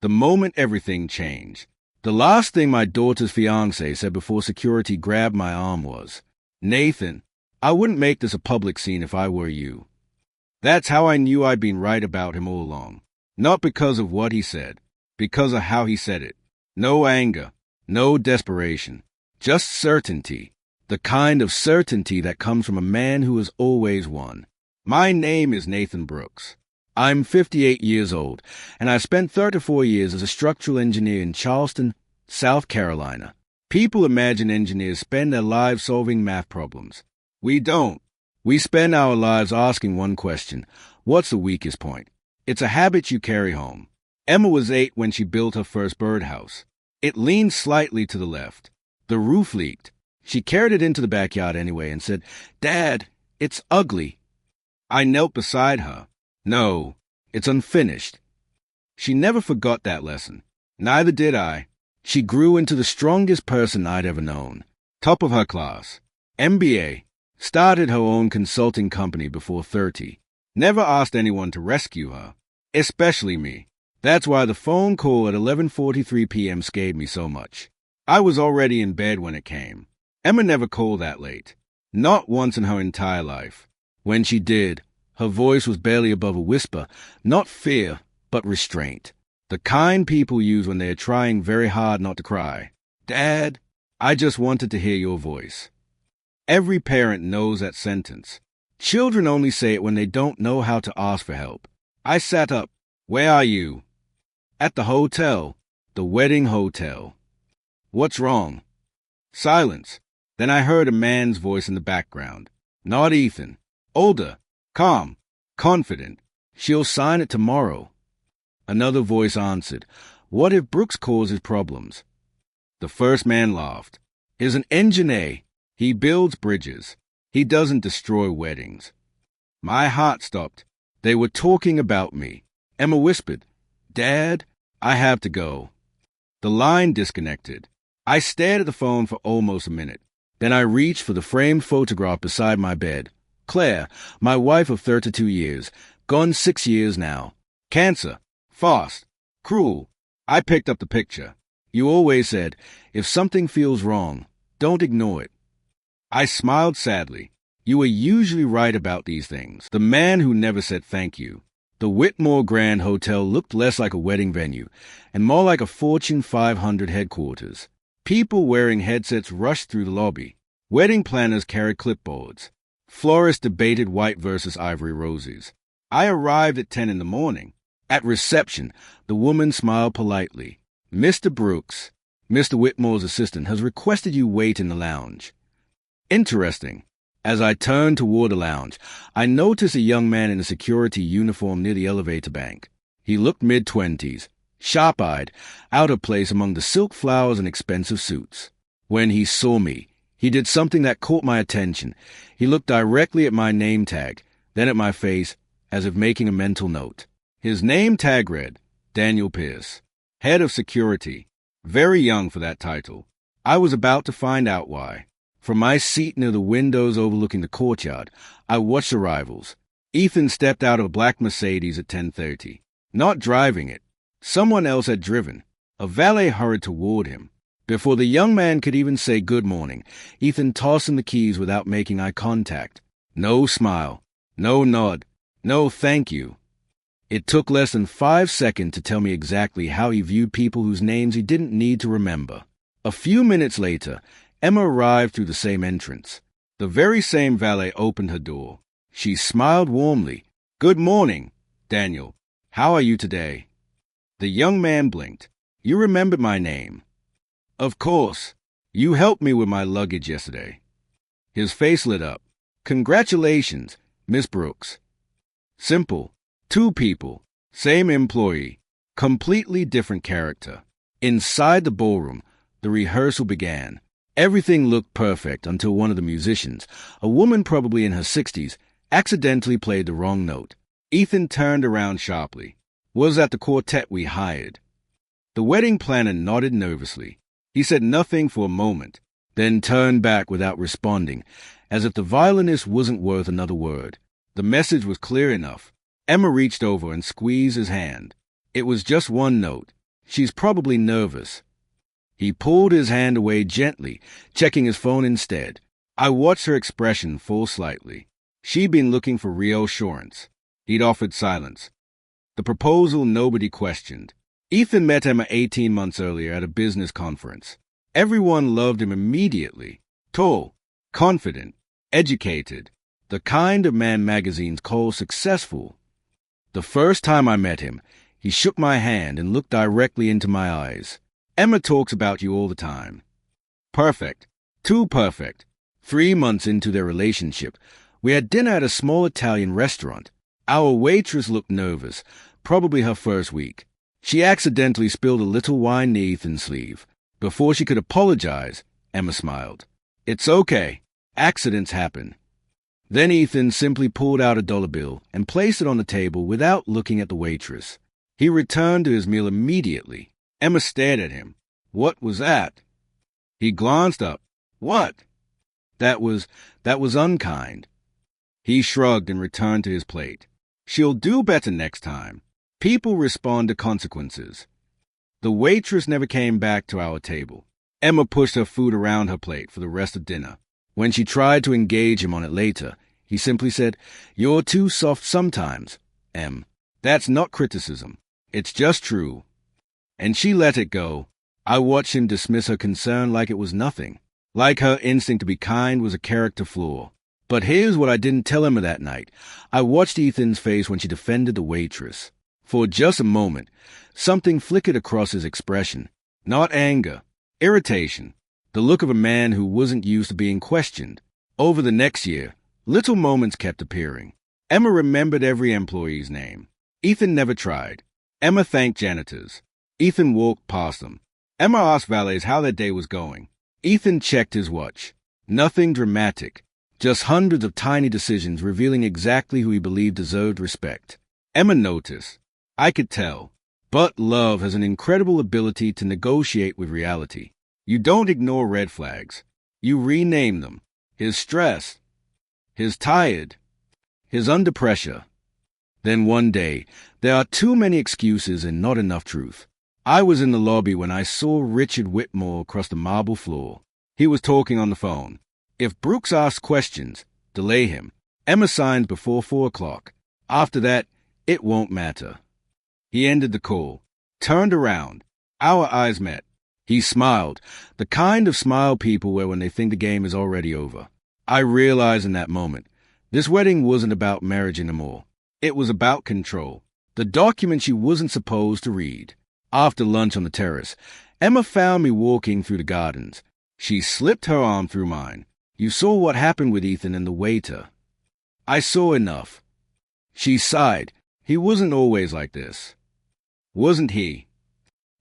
The moment everything changed. The last thing my daughter's fiancé said before security grabbed my arm was, "Nathan, I wouldn't make this a public scene if I were you." That's how I knew I'd been right about him all along. Not because of what he said, because of how he said it. No anger, no desperation, just certainty. The kind of certainty that comes from a man who has always won. My name is Nathan Brooks. I'm 58 years old, and I spent 34 years as a structural engineer in Charleston, South Carolina. People imagine engineers spend their lives solving math problems. We don't. We spend our lives asking one question: what's the weakest point? It's a habit you carry home. Emma was 8 when she built her first birdhouse. It leaned slightly to the left. The roof leaked. She carried it into the backyard anyway and said, "Dad, it's ugly." I knelt beside her. "No, it's unfinished." She never forgot that lesson. Neither did I. She grew into the strongest person I'd ever known. Top of her class. MBA. Started her own consulting company before 30. Never asked anyone to rescue her. Especially me. That's why the phone call at 11:43 p.m. scared me so much. I was already in bed when it came. Emma never called that late. Not once in her entire life. When she did, her voice was barely above a whisper, not fear, but restraint. The kind people use when they are trying very hard not to cry. "Dad, I just wanted to hear your voice." Every parent knows that sentence. Children only say it when they don't know how to ask for help. I sat up. "Where are you?" "At the hotel. The wedding hotel." "What's wrong?" Silence. Then I heard a man's voice in the background. Not Ethan. Older. Calm. Confident. "She'll sign it tomorrow." Another voice answered. "What if Brooks causes problems?" The first man laughed. "He's an engineer. He builds bridges. He doesn't destroy weddings." My heart stopped. They were talking about me. Emma whispered, "Dad, I have to go." The line disconnected. I stared at the phone for almost a minute. Then I reached for the framed photograph beside my bed. Claire, my wife of 32 years, gone 6 years now. Cancer. Fast. Cruel. I picked up the picture. You always said, if something feels wrong, don't ignore it. I smiled sadly. You were usually right about these things. The man who never said thank you. The Whitmore Grand Hotel looked less like a wedding venue and more like a Fortune 500 headquarters. People wearing headsets rushed through the lobby. Wedding planners carried clipboards. Florists debated white versus ivory roses. I arrived at 10 in the morning. At reception, the woman smiled politely. "Mr. Brooks, Mr. Whitmore's assistant, has requested you wait in the lounge." Interesting. As I turned toward the lounge, I noticed a young man in a security uniform near the elevator bank. He looked mid-20s, sharp-eyed, out of place among the silk flowers and expensive suits. When he saw me, he did something that caught my attention. He looked directly at my name tag, then at my face, as if making a mental note. His name tag read, Daniel Pierce, head of security. Very young for that title. I was about to find out why. From my seat near the windows overlooking the courtyard, I watched arrivals. Ethan stepped out of a black Mercedes at 10:30. Not driving it. Someone else had driven. A valet hurried toward him. Before the young man could even say good morning, Ethan tossed him the keys without making eye contact. No smile. No nod. No thank you. It took less than 5 seconds to tell me exactly how he viewed people whose names he didn't need to remember. A few minutes later, Emma arrived through the same entrance. The very same valet opened her door. She smiled warmly. "Good morning, Daniel. How are you today?" The young man blinked. "You remembered my name." "Of course. You helped me with my luggage yesterday." His face lit up. "Congratulations, Miss Brooks." Simple. 2 people. Same employee. Completely different character. Inside the ballroom, the rehearsal began. Everything looked perfect until one of the musicians, a woman probably in her 60s, accidentally played the wrong note. Ethan turned around sharply. "Was that the quartet we hired?" The wedding planner nodded nervously. He said nothing for a moment, then turned back without responding, as if the violinist wasn't worth another word. The message was clear enough. Emma reached over and squeezed his hand. It was just one note. She's probably nervous. He pulled his hand away gently, checking his phone instead. I watched her expression fall slightly. She'd been looking for reassurance. He'd offered silence. The proposal nobody questioned. Ethan met Emma 18 months earlier at a business conference. Everyone loved him immediately. Tall, confident, educated. The kind of man magazines call successful. The first time I met him, he shook my hand and looked directly into my eyes. Emma talks about you all the time. Perfect. Too perfect. 3 months into their relationship, we had dinner at a small Italian restaurant. Our waitress looked nervous, probably her first week. She accidentally spilled a little wine near Ethan's sleeve. Before she could apologize, Emma smiled. It's okay. Accidents happen. Then Ethan simply pulled out a dollar bill and placed it on the table without looking at the waitress. He returned to his meal immediately. Emma stared at him. What was that? He glanced up. What? That was unkind. He shrugged and returned to his plate. She'll do better next time. People respond to consequences. The waitress never came back to our table. Emma pushed her food around her plate for the rest of dinner. When she tried to engage him on it later, he simply said, You're too soft sometimes, Em. That's not criticism. It's just true. And she let it go. I watched him dismiss her concern like it was nothing. Like her instinct to be kind was a character flaw. But here's what I didn't tell Emma that night. I watched Ethan's face when she defended the waitress. For just a moment, something flickered across his expression. Not anger, irritation, the look of a man who wasn't used to being questioned. Over the next year, little moments kept appearing. Emma remembered every employee's name. Ethan never tried. Emma thanked janitors. Ethan walked past them. Emma asked valets how their day was going. Ethan checked his watch. Nothing dramatic. Just hundreds of tiny decisions revealing exactly who he believed deserved respect. Emma noticed. I could tell. But love has an incredible ability to negotiate with reality. You don't ignore red flags. You rename them. He's stressed. He's tired. He's under pressure. Then one day, there are too many excuses and not enough truth. I was in the lobby when I saw Richard Whitmore across the marble floor. He was talking on the phone. If Brooks asks questions, delay him. Emma signs before 4 o'clock. After that, it won't matter. He ended the call, turned around. Our eyes met. He smiled, the kind of smile people wear when they think the game is already over. I realized in that moment, this wedding wasn't about marriage anymore. It was about control. The document she wasn't supposed to read. After lunch on the terrace, Emma found me walking through the gardens. She slipped her arm through mine. You saw what happened with Ethan and the waiter. I saw enough. She sighed. He wasn't always like this. Wasn't he?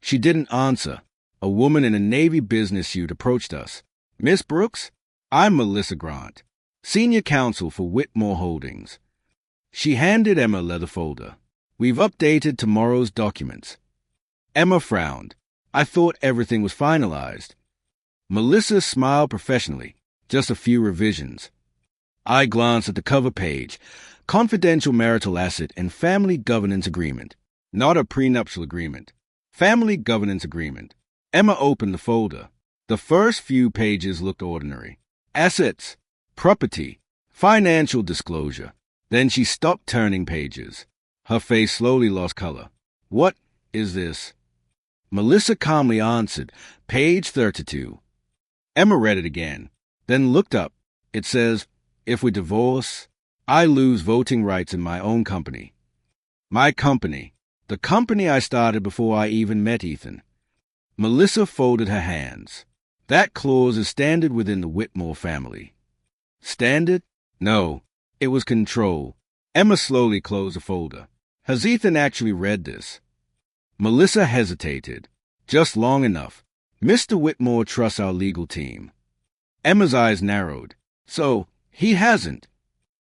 She didn't answer. A woman in a Navy business suit approached us. Miss Brooks? I'm Melissa Grant, Senior Counsel for Whitmore Holdings. She handed Emma a leather folder. We've updated tomorrow's documents. Emma frowned. I thought everything was finalized. Melissa smiled professionally. Just a few revisions. I glanced at the cover page. Confidential marital asset and family governance agreement. Not a prenuptial agreement. Family governance agreement. Emma opened the folder. The first few pages looked ordinary. Assets, property, financial disclosure. Then she stopped turning pages. Her face slowly lost color. What is this? Melissa calmly answered, page 32. Emma read it again, then looked up. It says, if we divorce, I lose voting rights in my own company. My company. The company I started before I even met Ethan. Melissa folded her hands. That clause is standard within the Whitmore family. Standard? No, it was control. Emma slowly closed the folder. Has Ethan actually read this? Melissa hesitated. Just long enough. Mr. Whitmore trusts our legal team. Emma's eyes narrowed. So, he hasn't.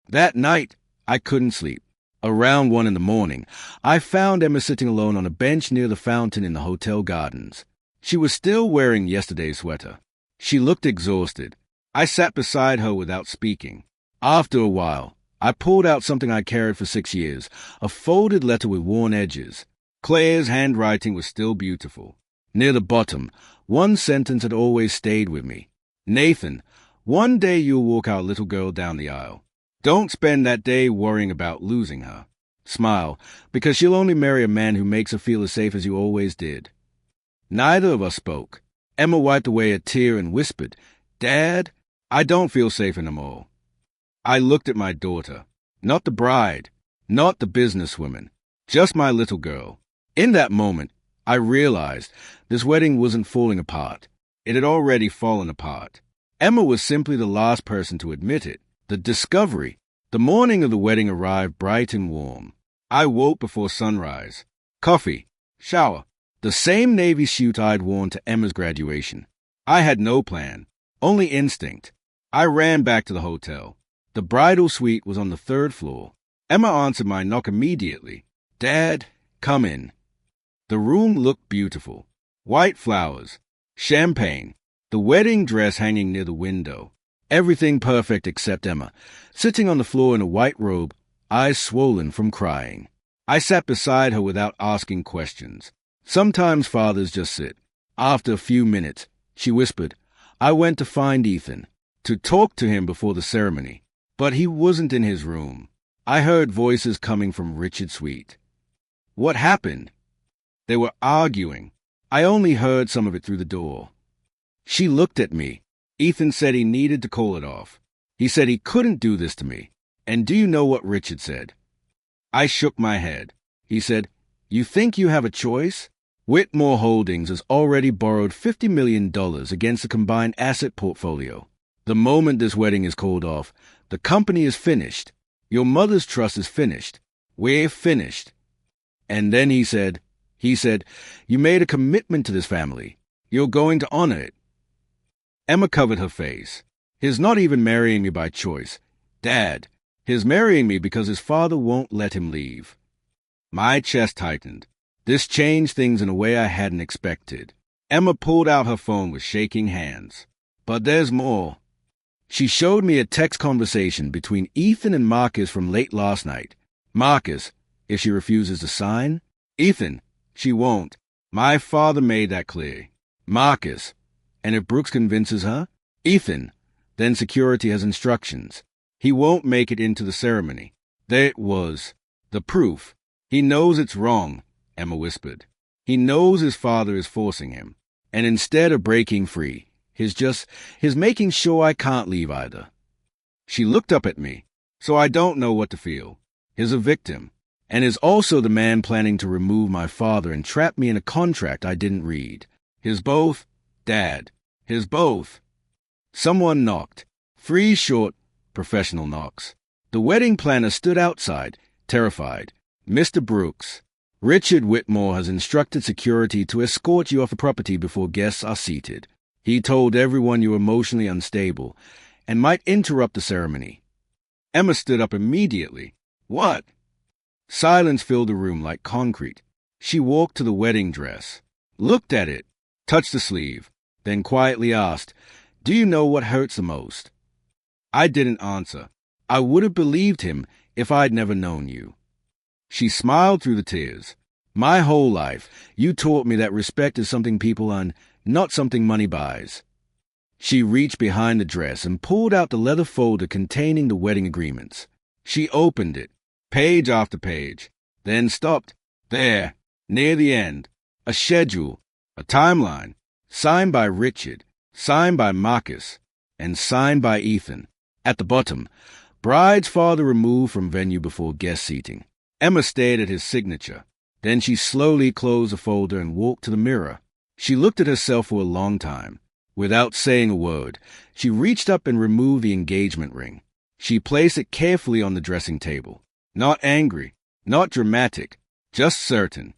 That night, I couldn't sleep. Around 1 a.m, I found Emma sitting alone on a bench near the fountain in the hotel gardens. She was still wearing yesterday's sweater. She looked exhausted. I sat beside her without speaking. After a while, I pulled out something I carried for 6 years, a folded letter with worn edges. Claire's handwriting was still beautiful. Near the bottom, one sentence had always stayed with me. Nathan, one day you'll walk our little girl down the aisle. Don't spend that day worrying about losing her. Smile, because she'll only marry a man who makes her feel as safe as you always did. Neither of us spoke. Emma wiped away a tear and whispered, Dad, I don't feel safe anymore. I looked at my daughter. Not the bride, not the businesswoman, just my little girl. In that moment, I realized this wedding wasn't falling apart. It had already fallen apart. Emma was simply the last person to admit it. The discovery. The morning of the wedding arrived bright and warm. I woke before sunrise. Coffee. Shower. The same navy suit I'd worn to Emma's graduation. I had no plan, only instinct. I ran back to the hotel. The bridal suite was on the 3rd floor. Emma answered my knock immediately. Dad, come in. The room looked beautiful. White flowers, champagne, the wedding dress hanging near the window. Everything perfect except Emma, sitting on the floor in a white robe, eyes swollen from crying. I sat beside her without asking questions. Sometimes fathers just sit. After a few minutes, she whispered, I went to find Ethan, to talk to him before the ceremony. But he wasn't in his room. I heard voices coming from Richard's suite. What happened? They were arguing. I only heard some of it through the door. She looked at me. Ethan said he needed to call it off. He said he couldn't do this to me. And do you know what Richard said? I shook my head. He said, You think you have a choice? Whitmore Holdings has already borrowed $50 million against a combined asset portfolio. The moment this wedding is called off, the company is finished. Your mother's trust is finished. We're finished. And then he said, You made a commitment to this family. You're going to honor it. Emma covered her face. He's not even marrying me by choice. Dad, he's marrying me because his father won't let him leave. My chest tightened. This changed things in a way I hadn't expected. Emma pulled out her phone with shaking hands. But there's more. She showed me a text conversation between Ethan and Marcus from late last night. Marcus, if she refuses to sign. Ethan, she won't. My father made that clear. Marcus, and if Brooks convinces her? Ethan, then security has instructions. He won't make it into the ceremony. There it was. The proof. He knows it's wrong, Emma whispered. He knows his father is forcing him. And instead of breaking free, he's making sure I can't leave either. She looked up at me, so I don't know what to feel. He's a victim, and is also the man planning to remove my father and trap me in a contract I didn't read. He's both, Dad. He's both. Someone knocked. 3 short, professional knocks. The wedding planner stood outside, terrified. Mr. Brooks, Richard Whitmore has instructed security to escort you off the property before guests are seated. He told everyone you're emotionally unstable and might interrupt the ceremony. Emma stood up immediately. What? Silence filled the room like concrete. She walked to the wedding dress, looked at it, touched the sleeve, then quietly asked, Do you know what hurts the most? I didn't answer. I would have believed him if I'd never known you. She smiled through the tears. My whole life, you taught me that respect is something people earn, not something money buys. She reached behind the dress and pulled out the leather folder containing the wedding agreements. She opened it, page after page, then stopped. There, near the end, a schedule, a timeline, signed by Richard, signed by Marcus, and signed by Ethan. At the bottom, bride's father removed from venue before guest seating. Emma stared at his signature. Then she slowly closed the folder and walked to the mirror. She looked at herself for a long time. Without saying a word, she reached up and removed the engagement ring. She placed it carefully on the dressing table. Not angry, not dramatic, just certain.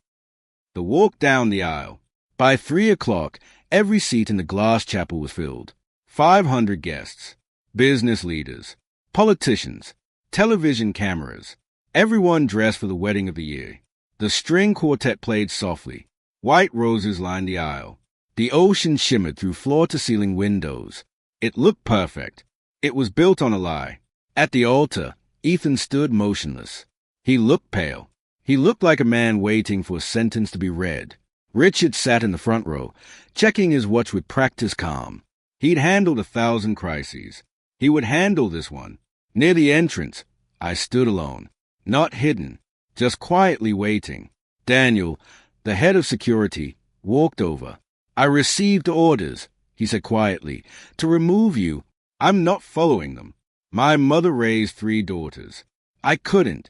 The walk down the aisle. By 3 o'clock, every seat in the glass chapel was filled. 500 guests, business leaders, politicians, television cameras, everyone dressed for the wedding of the year. The string quartet played softly. White roses lined the aisle. The ocean shimmered through floor-to-ceiling windows. It looked perfect. It was built on a lie. At the altar, Ethan stood motionless. He looked pale. He looked like a man waiting for a sentence to be read. Richard sat in the front row, checking his watch with practiced calm. He'd handled 1,000 crises. He would handle this one. Near the entrance, I stood alone, not hidden, just quietly waiting. Daniel, the head of security, walked over. I received orders, he said quietly, to remove you. I'm not following them. My mother raised 3 daughters. I couldn't.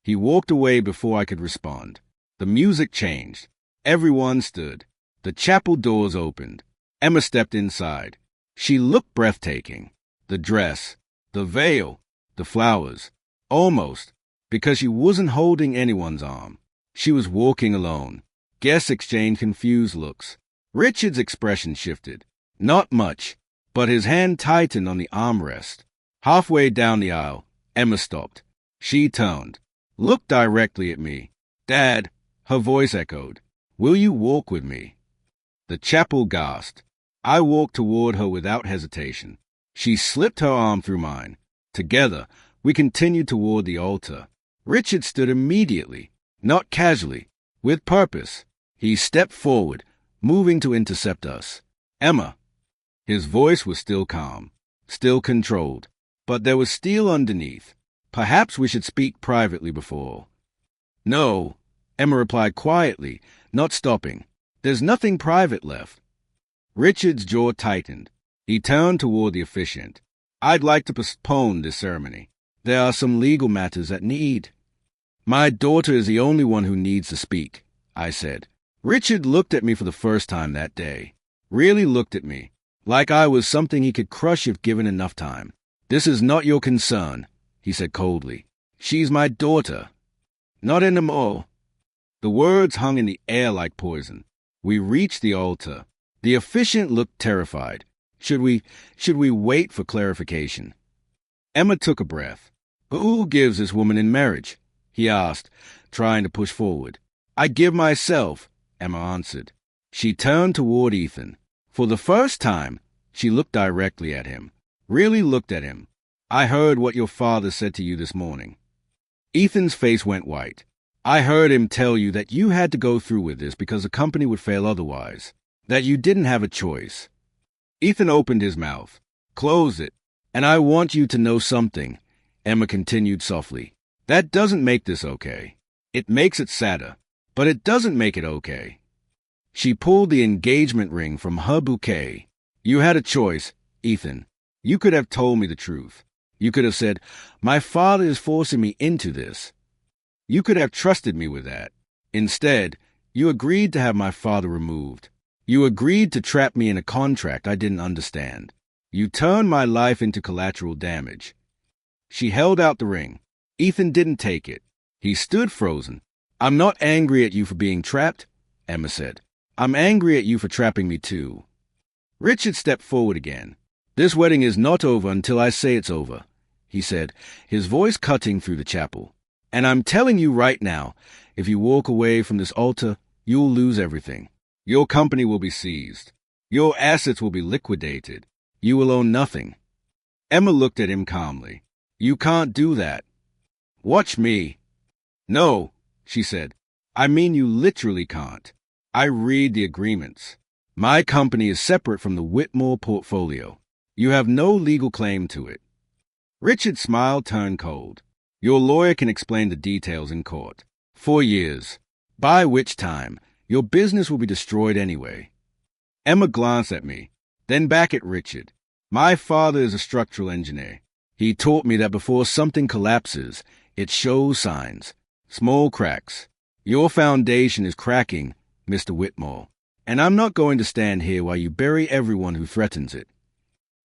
He walked away before I could respond. The music changed. Everyone stood. The chapel doors opened. Emma stepped inside. She looked breathtaking. The dress, the veil, the flowers. Almost, because she wasn't holding anyone's arm. She was walking alone. Guests exchanged confused looks. Richard's expression shifted. Not much, but his hand tightened on the armrest. Halfway down the aisle, Emma stopped. She turned, looked directly at me. Dad, her voice echoed. Will you walk with me? The chapel gasped. I walked toward her without hesitation. She slipped her arm through mine. Together, we continued toward the altar. Richard stood immediately, not casually, with purpose. He stepped forward, moving to intercept us. Emma. His voice was still calm, still controlled, but there was steel underneath. Perhaps we should speak privately before. No, Emma replied quietly, not stopping. There's nothing private left. Richard's jaw tightened. He turned toward the officiant. I'd like to postpone this ceremony. There are some legal matters that need. My daughter is the only one who needs to speak, I said. Richard looked at me for the first time that day. Really looked at me, like I was something he could crush if given enough time. This is not your concern, he said coldly. She's my daughter. Not anymore. The words hung in the air like poison. We reached the altar. The officiant looked terrified. Should we wait for clarification? Emma took a breath. Who gives this woman in marriage? He asked, trying to push forward. I give myself, Emma answered. She turned toward Ethan. For the first time, she looked directly at him. Really looked at him. I heard what your father said to you this morning. Ethan's face went white. I heard him tell you that you had to go through with this because the company would fail otherwise. That you didn't have a choice. Ethan opened his mouth, closed it. And I want you to know something, Emma continued softly. That doesn't make this okay. It makes it sadder, but it doesn't make it okay. She pulled the engagement ring from her bouquet. You had a choice, Ethan. You could have told me the truth. You could have said, my father is forcing me into this. You could have trusted me with that. Instead, you agreed to have my father removed. You agreed to trap me in a contract I didn't understand. You turned my life into collateral damage. She held out the ring. Ethan didn't take it. He stood frozen. I'm not angry at you for being trapped, Emma said. I'm angry at you for trapping me too. Richard stepped forward again. This wedding is not over until I say it's over, he said, his voice cutting through the chapel. And I'm telling you right now, if you walk away from this altar, you'll lose everything. Your company will be seized. Your assets will be liquidated. You will own nothing. Emma looked at him calmly. You can't do that. Watch me. No, she said. I mean you literally can't. I read the agreements. My company is separate from the Whitmore portfolio. You have no legal claim to it. Richard's smile turned cold. Your lawyer can explain the details in court. 4 years. By which time, your business will be destroyed anyway. Emma glanced at me, then back at Richard. My father is a structural engineer. He taught me that before something collapses, it shows signs, small cracks. Your foundation is cracking, Mr. Whitmore, and I'm not going to stand here while you bury everyone who threatens it.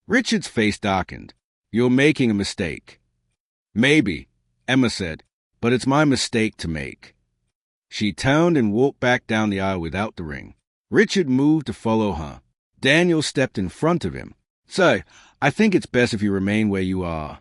Richard's face darkened. You're making a mistake. Maybe, Emma said, but it's my mistake to make. She turned and walked back down the aisle without the ring. Richard moved to follow her. Daniel stepped in front of him. Sir, I think it's best if you remain where you are.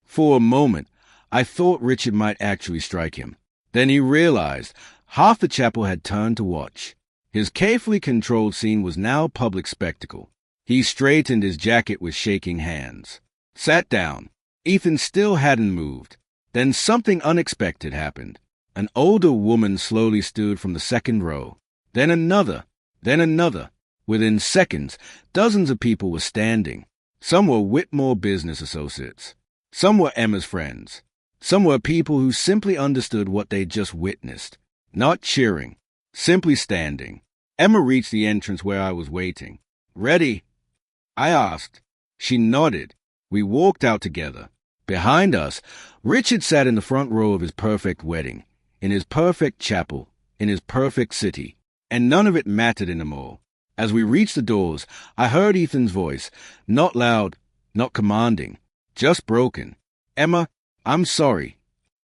For a moment, I thought Richard might actually strike him. Then he realized half the chapel had turned to watch. His carefully controlled scene was now public spectacle. He straightened his jacket with shaking hands. Sat down. Ethan still hadn't moved. Then something unexpected happened. An older woman slowly stood from the second row. Then another. Then another. Within seconds, dozens of people were standing. Some were Whitmore business associates. Some were Emma's friends. Some were people who simply understood what they'd just witnessed. Not cheering. Simply standing. Emma reached the entrance where I was waiting. "Ready?" I asked. She nodded. We walked out together. Behind us, Richard sat in the front row of his perfect wedding, in his perfect chapel, in his perfect city, and none of it mattered anymore. As we reached the doors, I heard Ethan's voice, not loud, not commanding, just broken. "Emma, I'm sorry."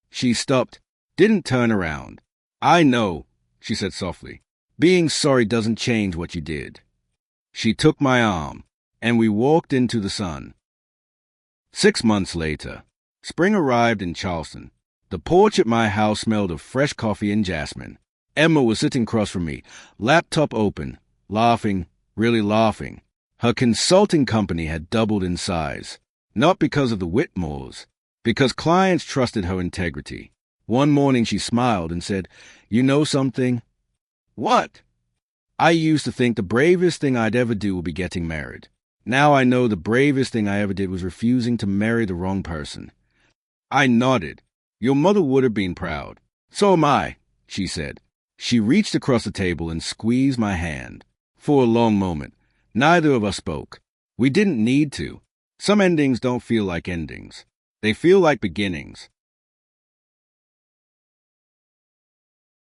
She stopped, didn't turn around. "I know," she said softly. "Being sorry doesn't change what you did." She took my arm, and we walked into the sun. 6 months later, spring arrived in Charleston. The porch at my house smelled of fresh coffee and jasmine. Emma was sitting across from me, laptop open, laughing, really laughing. Her consulting company had doubled in size, not because of the Whitmores, because clients trusted her integrity. One morning she smiled and said, "You know something?" "What?" "I used to think the bravest thing I'd ever do would be getting married. Now I know the bravest thing I ever did was refusing to marry the wrong person." I nodded. "Your mother would have been proud." "So am I," she said. She reached across the table and squeezed my hand. For a long moment, neither of us spoke. We didn't need to. Some endings don't feel like endings. They feel like beginnings.